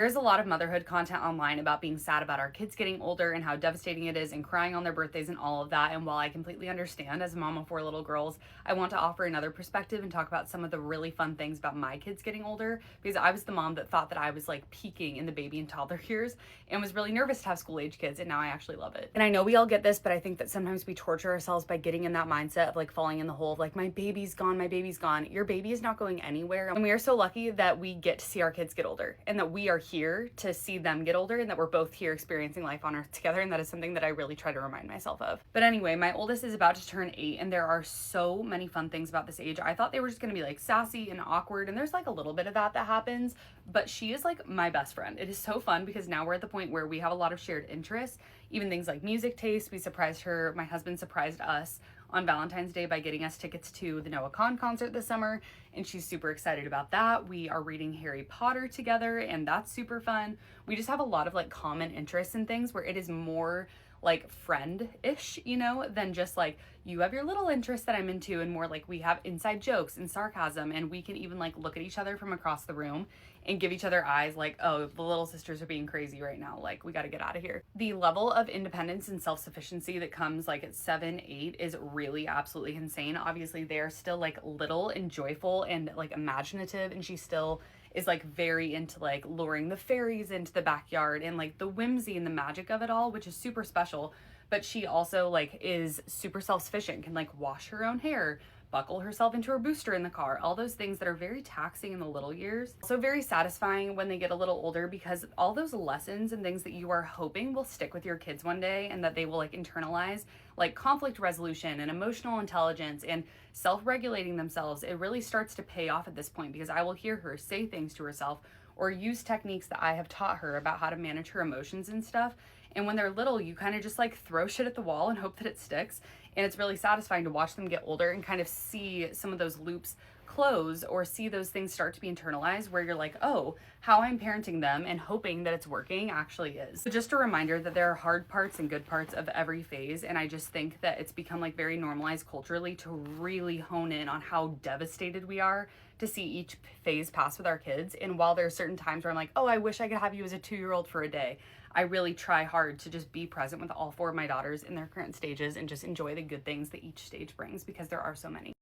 There's a lot of motherhood content online about being sad about our kids getting older and how devastating it is and crying on their birthdays and all of that. And while I completely understand as a mom of four little girls, I want to offer another perspective and talk about some of the really fun things about my kids getting older, because I was the mom that thought that I was like peaking in the baby and toddler years and was really nervous to have school age kids. And now I actually love it. And I know we all get this, but I think that sometimes we torture ourselves by getting in that mindset of like falling in the hole of like, my baby's gone, my baby's gone. Your baby is not going anywhere. And we are so lucky that we get to see our kids get older and that we are here to see them get older and that we're both here experiencing life on earth together. And that is something that I really try to remind myself of. But anyway, my oldest is about to turn 8 and there are so many fun things about this age. I thought they were just going to be like sassy and awkward, and there's like a little bit of that happens, but she is like my best friend. It is so fun because now we're at the point where we have a lot of shared interests, even things like music taste. We surprised her, my husband surprised us on Valentine's Day by getting us tickets to the Noah Kahn concert this summer, and she's super excited about that. We are reading Harry Potter together, and that's super fun. We just have a lot of like common interests in things where it is more like friend-ish, you know, than just like you have your little interests that I'm into, and more like we have inside jokes and sarcasm, and we can even like look at each other from across the room and give each other eyes like, oh, the little sisters are being crazy right now, like we got to get out of here. The level of independence and self-sufficiency that comes like at 7, 8 is really absolutely insane. Obviously they're still like little and joyful and like imaginative, and she still is like very into like luring the fairies into the backyard and like the whimsy and the magic of it all, which is super special. But she also like is super self-sufficient, can like wash her own hair, buckle herself into her booster in the car, all those things that are very taxing in the little years. So very satisfying when they get a little older, because all those lessons and things that you are hoping will stick with your kids one day and that they will like internalize, like conflict resolution and emotional intelligence and self-regulating themselves, it really starts to pay off at this point, because I will hear her say things to herself or use techniques that I have taught her about how to manage her emotions and stuff. And when they're little, you kind of just like throw shit at the wall and hope that it sticks. And it's really satisfying to watch them get older and kind of see some of those loops close, or see those things start to be internalized, where you're like, oh, how I'm parenting them and hoping that it's working actually is. So just a reminder that there are hard parts and good parts of every phase. And I just think that it's become like very normalized culturally to really hone in on how devastated we are to see each phase pass with our kids. And while there are certain times where I'm like, oh, I wish I could have you as a 2-year-old for a day, I really try hard to just be present with all 4 of my daughters in their current stages and just enjoy the good things that each stage brings, because there are so many.